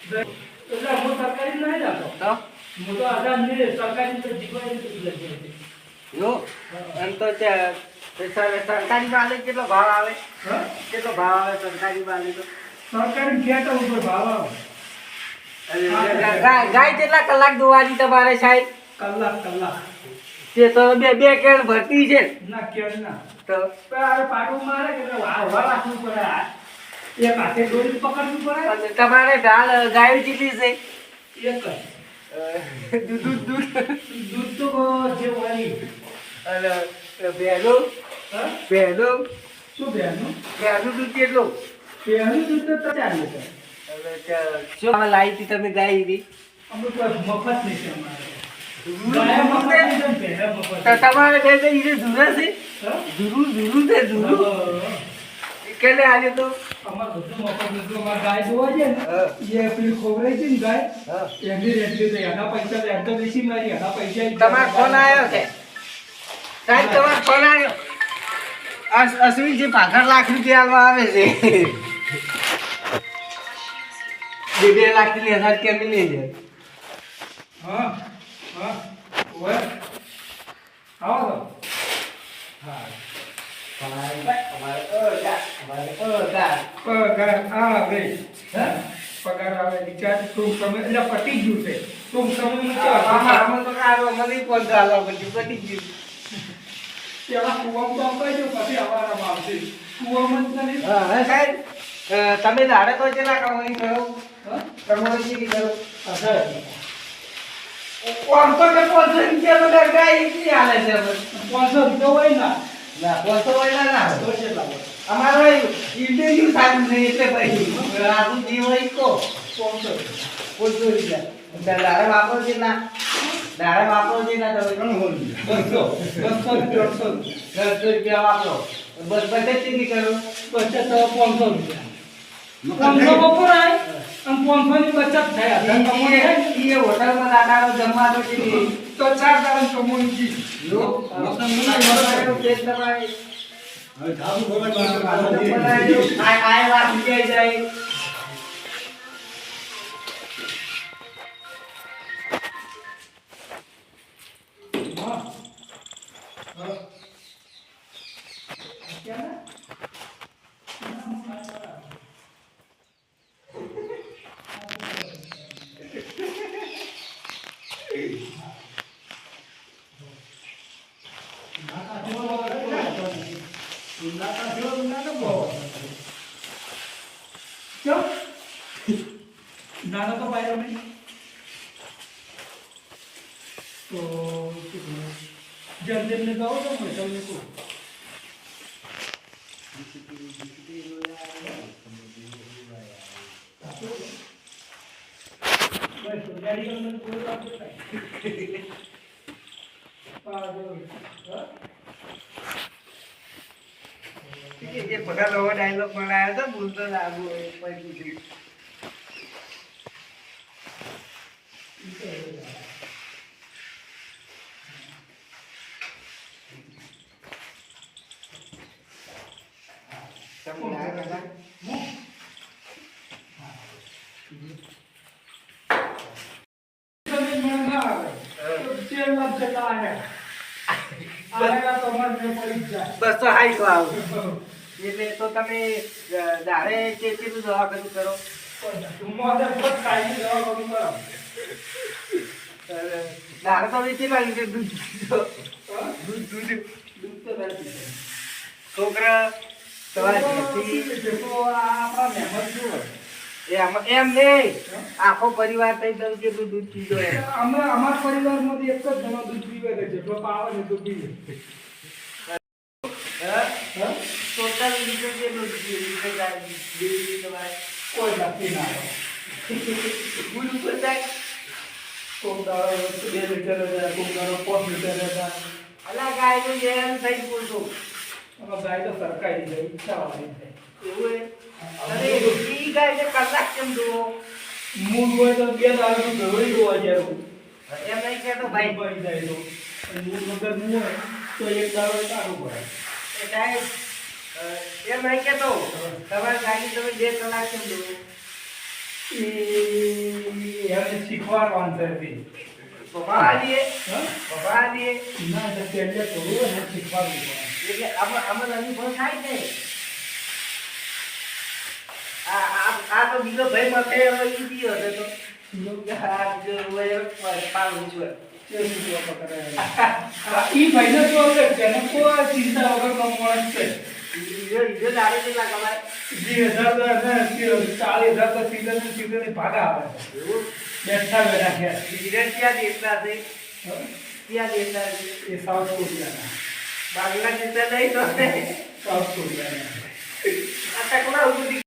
એટલે હું સરકારી નહીં જતો તો હું તો આધાર ને સરકારી તો જીવવાની જો એમ તો સરકારી માલે કેટલો ભાવ આવે? કેટલો ભાવ આવે સરકારી માલે? તો સરકારી ખેતર ઉપર ભાવ આવે. ગાય કેટલા કલાક દોવાની તમારે સાહેબ? કલાક તે તો બે કેળ ભરતી છે ના કેળ ના તો અરે પાટું મારે કે હવા રાખવું પડે. એક હાથે દોરી પકડવું પડે. અને તમારે ઢાળ ગાયો કેટલી છે? એક જ દૂધ તો જે હોય ઈ. અને ભેનું શું બેનું દૂધ કેટલું? પહેલું દૂધ તો 50 લીટર. શું લાવી હતી તમે ગાય હતી? અમુક મફત નહીં છે અમારે. ગાય મફત નહીં છે, ભેંસ મફત તો તમારે બે ઈને ધૂરા છે? હા? ધૂરું છે ધૂરું. કેટલે આવ્યો તો? અમારે બધું મફત નથી. અમારે ગાય જોવા છે ને હા. એ પેલી ખોવરાઈ છે ને ગાય હા. એમની રેટલી તો એના પૈસા એમ તો બેસી મારી એના પૈસા તમારો ફોન આવ્યો છે સાહેબ? તમારો ફોન આવ્યો? અશ્વિનજી 65 લાખ રૂપિયા આલવા આવે છે. 2 લાખ ની 1000 કેમ લઈ જાય? હા ઓય આવો તો. હા પગાર આવે. પગાર આવે રિચાર્જ ટૂંક સમય એટલે પટી ગયું છે. ટૂંક સમયમાં પેલા કુવામાં તો અપાઈ ગયો, પછી અવારમાં આવશે. કુવામાં જ નહીં. તમે દાડે તો કેટલા કમાણી કરો? હા? કમાણી કેટલી કરો? પાંચસો આમ તો કે 500 રૂપિયા બધા ગાય કેટલી હાલે છે હવે? રૂપિયા હોય ના ના 500 હોય ના તો કેટલા હોય? અમારો ઇન્ટરવ્યુ સારું છે એટલે પછી આપણું જીવ હોય કો 500 રૂપિયા દાડે વાપરો છે ના તમે 200 રૂપિયા વાપરો બસ બચત કેટલી કરો? બચત 500 રૂપિયા 500 વપરાય અને 500 ની બચત થાય. એ હોટલમાં દાદાનો જમવા તો કેટલી તો 4 દાડા કમાણી જી. નાનો તો પાયો નહીં તો જલ્દી કહો તો હું તમને કહું. જે પગાર નવો ડાયલોગ બનાવ્યો તો ભૂલતો ના પછી બસ તો હાઈ તો આવું એટલે તો તમે દાડે કેટલું દવા કરું કરો? દાડે તો કેટલા લીટર દૂધ છોકરા એમ નહીં આખો પરિવાર થઈ ગયું કેટલું દૂધ પીધો? અમારા પરિવારમાંથી એક જ જણા દૂધ પીવે છે, જેટલો પાવે ને તો પીવે. ટોટલ લીટર કેટલું કોઈ જાતિ ના આવે. ગુડ ઉપર થાય? કોક દાડો 2 લીટર હતા, કોક દાડો 5 લીટર હતા. અલા ગાયનું જેમ થઈ પૂરતું આમાં ગાય તો સરકારી છે, ઈચ્છાવાળી છે. એવું અરે ઈ ગાય ને કલાક કેમ દો? મૂળ હોય તો 2 દાડાનું ઘરડી હોવા જેવું. એમ નહીં કહેતો ભાઈ. પડી જાય તો. અને મૂળ વગર નું હોય તો 1 દાડો સારું પડે. એ સાહેબ એમ નહીં કહેતો તમારી ગાડી તમે 2 કલાક કેમ દો? એમને શીખવાડવાનું છે હજી. પપ્પા દે હા? પપ્પા દે ના તો પહેલે થોડું હોય ને શીખવાડવું પડે. એટલે આમાં અનુભવ થાય ને આ તો બીજો ભાઈ માથે હવે ઈ દીયો છે તો આ બીજો હોય પાલું છે ઈ ભાઈને તો આપણે જનકો ચિંતા વગર નો માણસ છે. ઈજો દાડે કેટલા કમાય 20,000 ને 40,000 તો સીધે ભાગા આવે છે. એવું બેઠા બેઠા ખેર. સિગરેટ ક્યાં દેતા છે ક્યાં દેતા છે એ સાઉથ કોરિયાના. બાંગ્લા દેતા નહીં તો સાઉથ કોરિયાના. આ ટકલા ઉભી